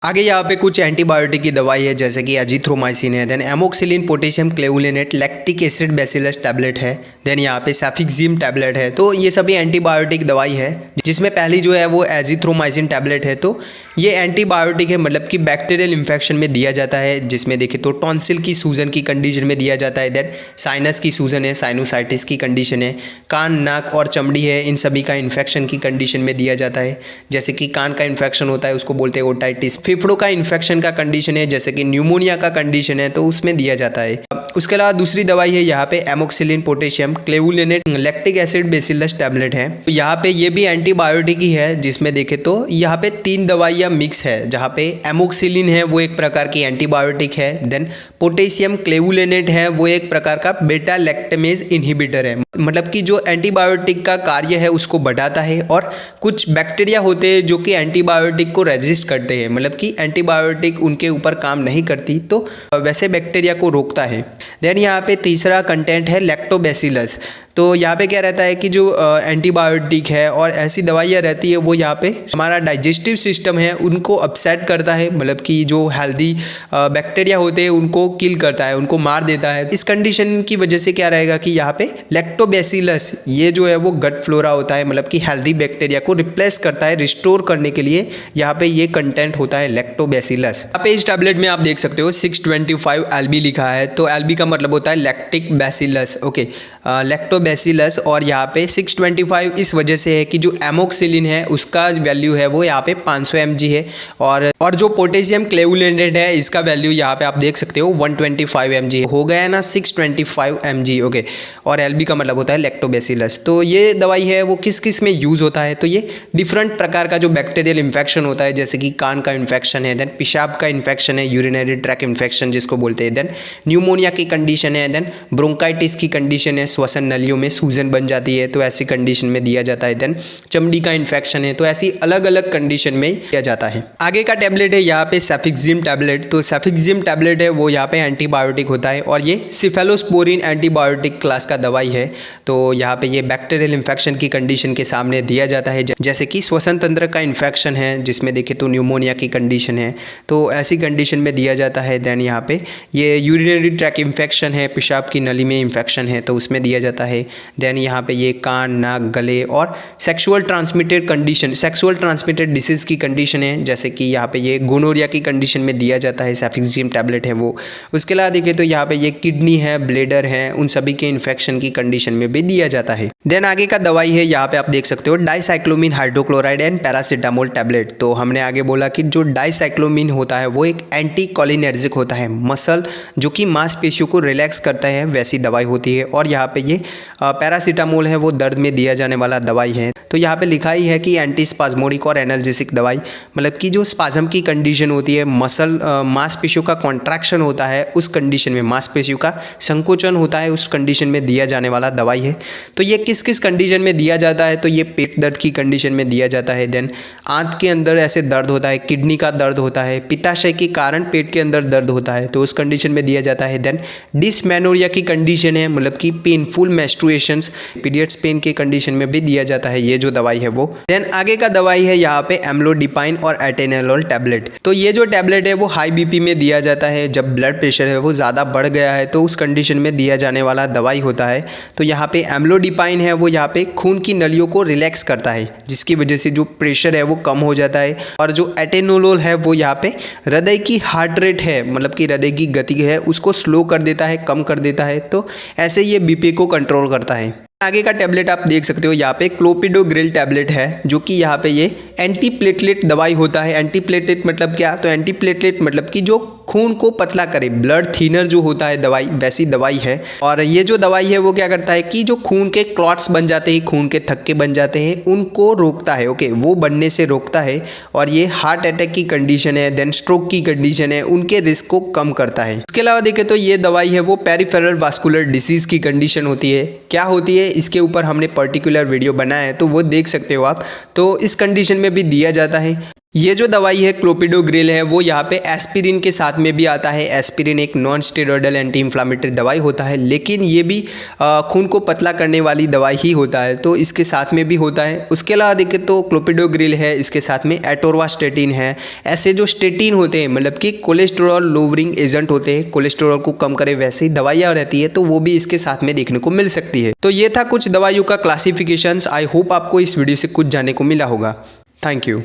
आगे यहाँ पे कुछ एंटीबायोटिक की दवाई है जैसे कि एजिथ्रोमाइसिन है, then amoxicillin potassium clavulanate lactic acid bacillus tablet है, देन यहाँ पे सेफिक्सिम टैबलेट है। तो ये सभी एंटीबायोटिक दवाई है जिसमें पहली जो है वो एजिथ्रोमाइसिन टैबलेट है। तो ये एंटीबायोटिक है, मतलब कि बैक्टीरियल इन्फेक्शन में दिया जाता है, जिसमें देखे तो टॉन्सिल की सूजन की कंडीशन में दिया जाता है, देन साइनस की सूजन है, साइनोसाइटिस की कंडीशन है, कान नाक और चमड़ी है, इन सभी का इन्फेक्शन की कंडीशन में दिया जाता है। जैसे कि कान का इन्फेक्शन होता है उसको बोलते हैं ओटाइटिस, फेफड़ों का इन्फेक्शन का कंडीशन है जैसे कि न्यूमोनिया का कंडीशन है तो उसमें दिया जाता है। उसके अलावा दूसरी दवाई है यहाँ पे amoxicillin potassium clavulanate lactic acid bacillus tablet है। तो यहाँ पे ये भी एंटीबायोटिक ही है, जिसमें देखे तो यहाँ पे 3 दवाइयाँ मिक्स है, जहाँ पे एमोक्सिलिन है वो एक प्रकार की एंटीबायोटिक है, देन पोटेशियम क्लेवुलिनेट है वो एक प्रकार का बेटा लैक्टेमेज इनहिबिटर है, मतलब कि जो एंटीबायोटिक का कार्य है उसको बढ़ाता है, और कुछ बैक्टीरिया होते हैं जो कि एंटीबायोटिक को रेजिस्ट करते हैं, मतलब कि एंटीबायोटिक उनके ऊपर काम नहीं करती तो वैसे बैक्टीरिया को रोकता है। देन यहाँ पे तीसरा कंटेंट है लैक्टोबैसिलस। तो यहाँ पे क्या रहता है कि जो एंटीबायोटिक है और ऐसी दवाइयाँ रहती है वो यहाँ पे हमारा डाइजेस्टिव सिस्टम है उनको अपसेट करता है, मतलब कि जो हेल्दी बैक्टीरिया होते हैं उनको किल करता है, उनको मार देता है। इस कंडीशन की वजह से क्या रहेगा कि यहाँ पे लैक्टोबैसिलस ये जो है वो गट फ्लोरा होता है, मतलब कि हेल्दी बैक्टीरिया को रिप्लेस करता है, रिस्टोर करने के लिए यहाँ पे ये कंटेंट होता है लैक्टोबैसिलस। यहाँ पे इस टैबलेट में आप देख सकते हो 625 LB लिखा है, तो LB का मतलब होता है लैक्टिक बैसिलस, ओके लैक्टोबैसिलस, और यहाँ पे 625 इस वजह से है कि जो एमोक्सिलिन है उसका वैल्यू है वो यहाँ पे 500 mg है, और जो पोटेशियम क्लेवुलिनेट है इसका वैल्यू यहाँ पे आप देख सकते हो 125 mg हो गया है ना, 625 mg, ओके। और LB का मतलब होता है लैक्टोबैसिलस। तो ये दवाई है वो किस किस में यूज़ होता है, तो ये डिफरेंट प्रकार का जो बैक्टीरियल इन्फेक्शन होता है जैसे कि कान का इन्फेक्शन है, देन पेशाब का इन्फेक्शन है, यूरिनरी ट्रैक इन्फेक्शन जिसको बोलते हैं, देन न्यूमोनिया की कंडीशन है, देन ब्रोंकाइटिस की कंडीशन है, श्वसन नलियों में सूजन बन जाती है तो ऐसी कंडीशन में दिया जाता है, देन चमड़ी का इन्फेक्शन है, तो ऐसी अलग अलग कंडीशन में दिया जाता है। आगे का टैबलेट है यहाँ पे सेफिक्सिम टैबलेट। तो सेफिक्सिम टैबलेट है वो यहाँ पे एंटीबायोटिक होता है और ये सिफेलोस्पोरिन एंटीबायोटिक क्लास का दवाई है। तो यहाँ पे ये बैक्टीरियल इन्फेक्शन की कंडीशन के सामने दिया जाता है, जैसे कि श्वसन तंत्र का इन्फेक्शन है जिसमें देखे तो न्यूमोनिया की कंडीशन है, तो ऐसी कंडीशन में दिया जाता है। देन यहाँ पे ये यूरिनरी ट्रैक इन्फेक्शन है, पेशाब की नली में इन्फेक्शन है तो उसमें दिया जाता है। देन यहाँ पे ये कान नाक गले और sexual transmitted condition, sexual transmitted disease की कंडीशन है, जैसे कि यहाँ पे ये गोनोरिया की कंडीशन में दिया जाता है, सेफिक्सिम टैबलेट है वो। उसके अलावा देखिए तो यहाँ पे ये किडनी है, ब्लेडर है, उन सभी के इन्फेक्शन की कंडीशन में भी दिया जाता है। देन आगे का दवाई है यहाँ पे आप देख सकते हो dicyclomine hydrochloride and paracetamol tablet. तो हमने आगे बोला कि जो डाइसाइक्लोमिन होता है वो एक एंटी कोलिनर्जिक होता है, मसल जो कि मांसपेशियों को रिलैक्स करता है वैसी दवाई होती है। और यहाँ पे ये पैरासीटामोल है वो दर्द में दिया जाने वाला दवाई है। तो यहाँ पे लिखा ही है कि एंटी स्पाज्मोडिक और एनाल्जेसिक दवाई, मतलब कि जो स्पाज्म की कंडीशन होती है, मसल मांसपेशियों का कॉन्ट्रैक्शन होता है उस कंडीशन में, मांसपेशियों का संकोचन होता है उस कंडीशन में दिया जाने वाला दवाई है। तो ये किस किस कंडीशन में दिया जाता है, तो ये पेट दर्द की कंडीशन में दिया जाता है, देन आंत के अंदर ऐसे दर्द होता है, किडनी का दर्द होता है, पित्ताशय के कारण पेट के अंदर दर्द होता है तो उस कंडीशन में दिया जाता है। देन डिसमेनोरिया की कंडीशन है, मतलब कि पेनफुल मेंस्ट्रुएशंस, पीरियड्स पेन के कंडीशन में भी दिया जाता है ये जो दवाई है वो। देन आगे का दवाई है यहाँ पे एम्लोडिपाइन और एटेनोल टैबलेट। तो ये जो टैबलेट है वो हाई बीपी में दिया जाता है, जब ब्लड प्रेशर है वो ज़्यादा बढ़ गया है तो उस कंडीशन में दिया जाने वाला दवाई होता है। तो यहाँ पे एम्लोडिपाइन है वो यहाँ पे खून की नलियों को रिलैक्स करता है जिसकी वजह से जो प्रेशर है वो कम हो जाता है। और जो एटेनोलोल है वो यहाँ पे हृदय की हार्ट रेट है, मतलब कि हृदय की गति है उसको स्लो कर देता है, कम कर देता है, तो ऐसे ये बीपी को कंट्रोल करता है। आगे का टैबलेट आप देख सकते हो यहाँ पे क्लोपिडोग्रिल टैबलेट है, जो कि यहाँ पे ये एंटी प्लेटलेट दवाई होता है। एंटी प्लेटलेट मतलब क्या, तो एंटी प्लेटलेट मतलब कि जो खून को पतला करे, ब्लड थिनर जो होता है दवाई, वैसी दवाई है। और ये जो दवाई है वो क्या करता है कि जो खून के क्लॉट्स बन जाते हैं, खून के थक्के बन जाते हैं, उनको रोकता है, ओके, वो बनने से रोकता है। और ये हार्ट अटैक की कंडीशन है, देन स्ट्रोक की कंडीशन है, उनके रिस्क को कम करता है। इसके अलावा देखें तो ये दवाई है वो पेरिफेरल वास्कुलर डिसीज की कंडीशन होती है। क्या होती है इसके ऊपर हमने पर्टिकुलर वीडियो बनाया है तो वो देख सकते हो आप। तो इस कंडीशन में भी दिया जाता है। ये जो दवाई है क्लोपिडोग्रिल है वो यहाँ पे एस्पिरिन के साथ में भी आता है। एस्पिरिन एक नॉन स्टेरॉयडल एंटी इन्फ्लामेटरी दवाई होता है, लेकिन ये भी खून को पतला करने वाली दवाई ही होता है, तो इसके साथ में भी होता है। उसके अलावा देखें तो क्लोपिडोग्रिल है, इसके साथ में एटोरवास्टेटिन है। ऐसे जो स्टेटिन होते हैं मतलब कि कोलेस्ट्रॉल लोवरिंग एजेंट होते हैं, कोलेस्ट्रॉल को कम करे वैसे ही दवाइयाँ रहती है, तो वो भी इसके साथ में देखने को मिल सकती है। तो ये था कुछ दवाइयों का क्लासिफिकेशंस। आई होप आपको इस वीडियो से कुछ जानने को मिला होगा। Thank you.